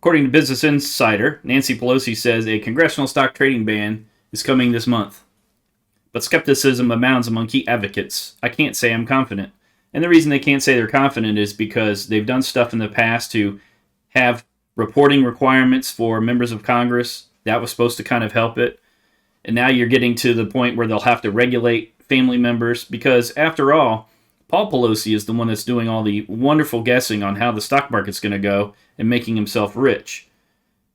According to Business Insider, Nancy Pelosi says a congressional stock trading ban is coming this month. But skepticism abounds among key advocates. I can't say I'm confident. And the reason they can't say they're confident is because they've done stuff in the past to have reporting requirements for members of Congress. That was supposed to kind of help it. And now you're getting to the point where they'll have to regulate family members because, after all, Paul Pelosi is the one that's doing all the wonderful guessing on how the stock market's going to go and making himself rich.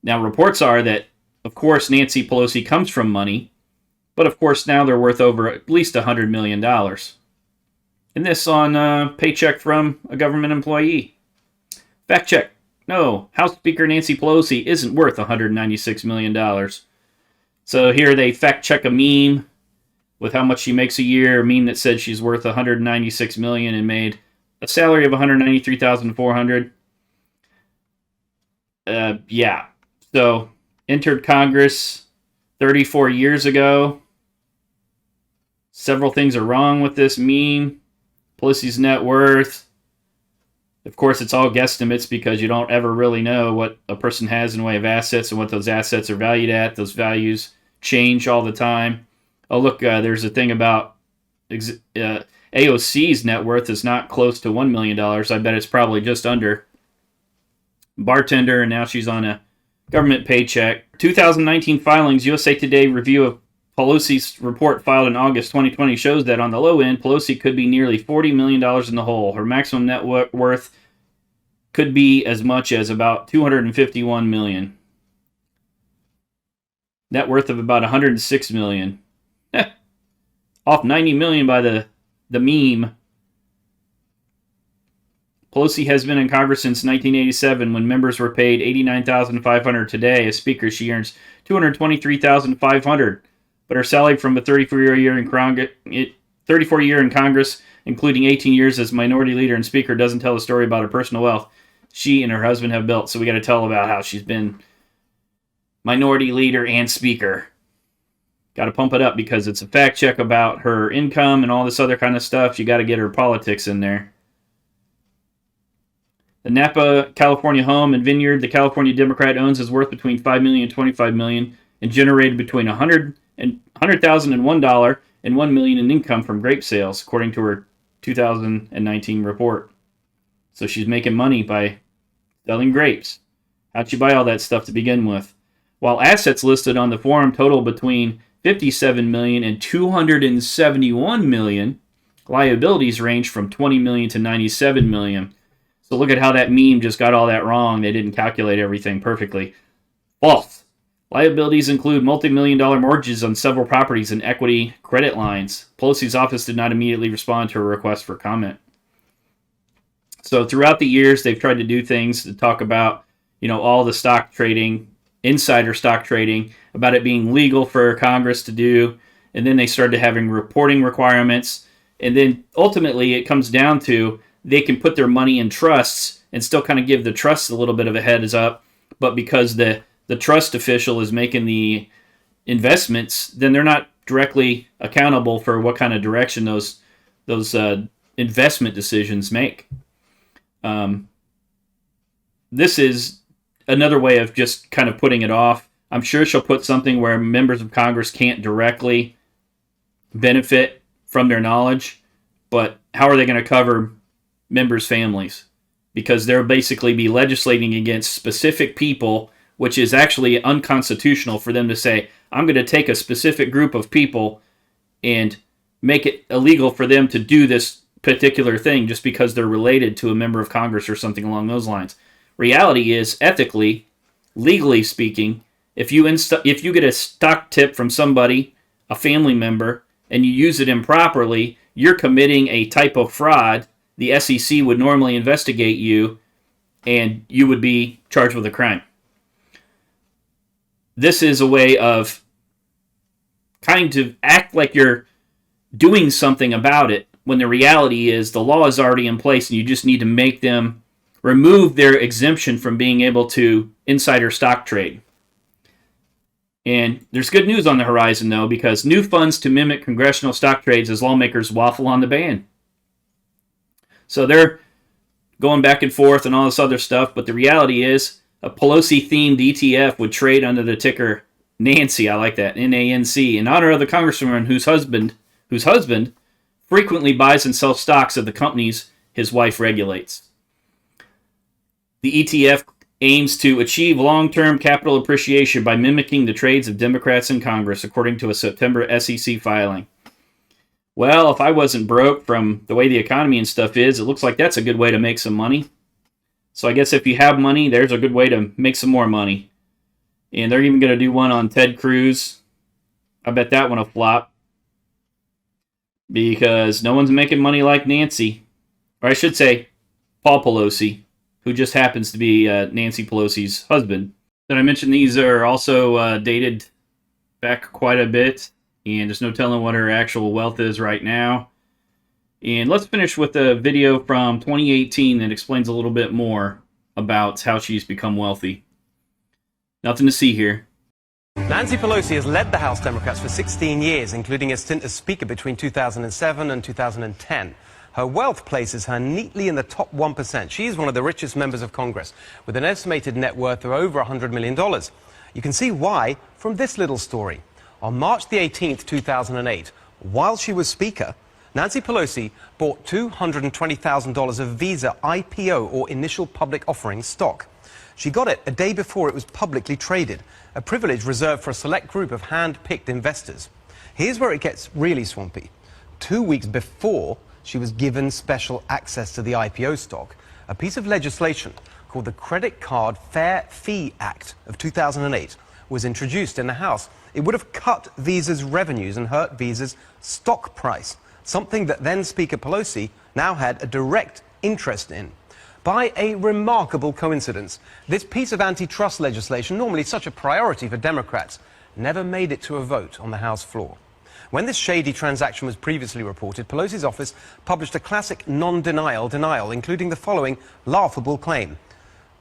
Now, reports are that, of course, Nancy Pelosi comes from money, but of course now they're worth over at least $100 million. And this on a paycheck from a government employee. Fact check. No, House Speaker Nancy Pelosi isn't worth $196 million. So here they fact check a meme with how much she makes a year, a meme that said she's worth $196 million and made a salary of $193,400. Yeah. So entered Congress 34 years ago. Several things are wrong with this meme. Pelosi's net worth. Of course, it's all guesstimates because you don't ever really know what a person has in the way of assets and what those assets are valued at. Those values change all the time. Oh, look, there's a thing about AOC's net worth is not close to $1 million. I bet it's probably just under. Bartender, and now she's on a government paycheck. 2019 filings, USA Today review of Pelosi's report filed in August 2020 shows that on the low end, Pelosi could be nearly $40 million in the hole. Her maximum net worth could be as much as about $251 million. Net worth of about $106 million. Off $90 million by the meme. Pelosi has been in Congress since 1987 when members were paid $89,500 today. As Speaker, she earns $223,500. But her salary from a 34 year in Congress, including 18 years as Minority Leader and Speaker, doesn't tell a story about her personal wealth she and her husband have built. So we got to tell about how she's been Minority Leader and Speaker. Got to pump it up because it's a fact check about her income and all this other kind of stuff. You got to get her politics in there. The Napa, California home and vineyard the California Democrat owns is worth between $5 million and $25 million and generated between $100,000 and $1 and $1 million in income from grape sales, according to her 2019 report. So she's making money by selling grapes. How'd she buy all that stuff to begin with? While assets listed on the form total between $57 million and $271 million, liabilities range from $20 million to $97 million. So look at how that meme just got all that wrong. They didn't calculate everything perfectly. False. Liabilities include multi-million-dollar mortgages on several properties and equity credit lines. Pelosi's office did not immediately respond to a request for comment. So throughout the years, they've tried to do things to talk about, all the stock trading, insider stock trading, about it being legal for Congress to do. And then they started having reporting requirements. And then ultimately it comes down to they can put their money in trusts and still kind of give the trusts a little bit of a heads up. But because the trust official is making the investments, then they're not directly accountable for what kind of direction those investment decisions make. This is another way of just kind of putting it off. I'm sure she'll put something where members of Congress can't directly benefit from their knowledge, but how are they going to cover members' families? Because they'll basically be legislating against specific people, which is actually unconstitutional for them to say, I'm going to take a specific group of people and make it illegal for them to do this particular thing just because they're related to a member of Congress or something along those lines. Reality is, ethically, legally speaking, if you get a stock tip from somebody, a family member, and you use it improperly, you're committing a type of fraud. The SEC would normally investigate you, and you would be charged with a crime. This is a way of kind of act like you're doing something about it when the reality is the law is already in place and you just need to make them remove their exemption from being able to insider stock trade. And there's good news on the horizon, though, because new funds to mimic congressional stock trades as lawmakers waffle on the ban. So they're going back and forth and all this other stuff, but the reality is A Pelosi-themed ETF would trade under the ticker Nancy. I like that, NANC, in honor of the congresswoman whose husband frequently buys and sells stocks of the companies his wife regulates. The ETF aims to achieve long-term capital appreciation by mimicking the trades of Democrats in Congress, according to a September SEC filing. Well, if I wasn't broke from the way the economy and stuff is, it looks like that's a good way to make some money. So I guess if you have money, there's a good way to make some more money. And they're even going to do one on Ted Cruz. I bet that one will flop. Because no one's making money like Nancy. Or I should say, Paul Pelosi, who just happens to be Nancy Pelosi's husband. Did I mention these are also dated back quite a bit? And there's no telling what her actual wealth is right now. And let's finish with a video from 2018 that explains a little bit more about how she's become wealthy. Nothing to see here. Nancy Pelosi has led the House Democrats for 16 years, including a stint as Speaker between 2007 and 2010. Her wealth places her neatly in the top 1%. She is one of the richest members of Congress, with an estimated net worth of over $100 million. You can see why from this little story. On March the 18th, 2008, while she was Speaker, Nancy Pelosi bought $220,000 of Visa IPO, or initial public offering, stock. She got it a day before it was publicly traded, a privilege reserved for a select group of hand-picked investors. Here's where it gets really swampy. 2 weeks before she was given special access to the IPO stock, a piece of legislation called the Credit Card Fair Fee Act of 2008 was introduced in the House. It would have cut Visa's revenues and hurt Visa's stock price, something that then Speaker Pelosi now had a direct interest in. By a remarkable coincidence, this piece of antitrust legislation, normally such a priority for Democrats, never made it to a vote on the House floor. When this shady transaction was previously reported, Pelosi's office published a classic non-denial denial, including the following laughable claim.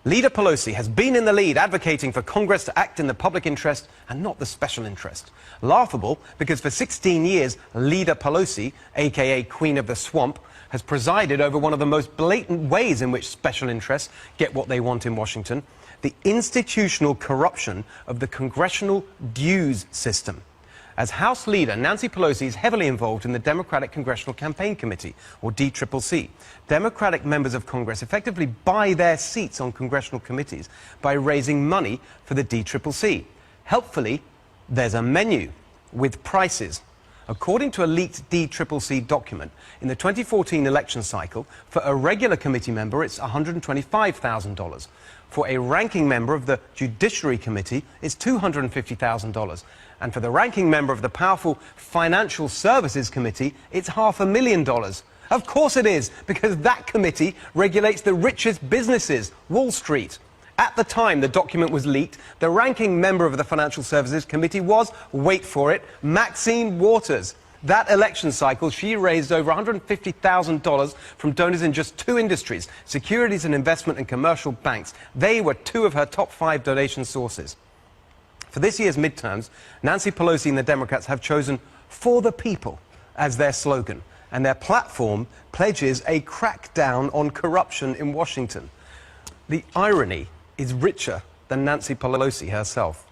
Leader Pelosi has been in the lead advocating for Congress to act in the public interest and not the special interest. Laughable because for 16 years, Leader Pelosi, aka Queen of the Swamp, has presided over one of the most blatant ways in which special interests get what they want in Washington, the institutional corruption of the congressional dues system. As House Leader, Nancy Pelosi is heavily involved in the Democratic Congressional Campaign Committee, or DCCC. Democratic members of Congress effectively buy their seats on congressional committees by raising money for the DCCC. Helpfully, there's a menu with prices. According to a leaked DCCC document, in the 2014 election cycle, for a regular committee member, it's $125,000. For a ranking member of the Judiciary Committee, it's $250,000. And for the ranking member of the powerful Financial Services Committee, it's $500,000. Of course it is, because that committee regulates the richest businesses, Wall Street. At the time the document was leaked, the ranking member of the Financial Services Committee was, wait for it, Maxine Waters. That election cycle, she raised over $150,000 from donors in just 2 industries, securities and investment and commercial banks. They were 2 of her top 5 donation sources. For this year's midterms, Nancy Pelosi and the Democrats have chosen "For the People" as their slogan, and their platform pledges a crackdown on corruption in Washington. The irony is richer than Nancy Pelosi herself.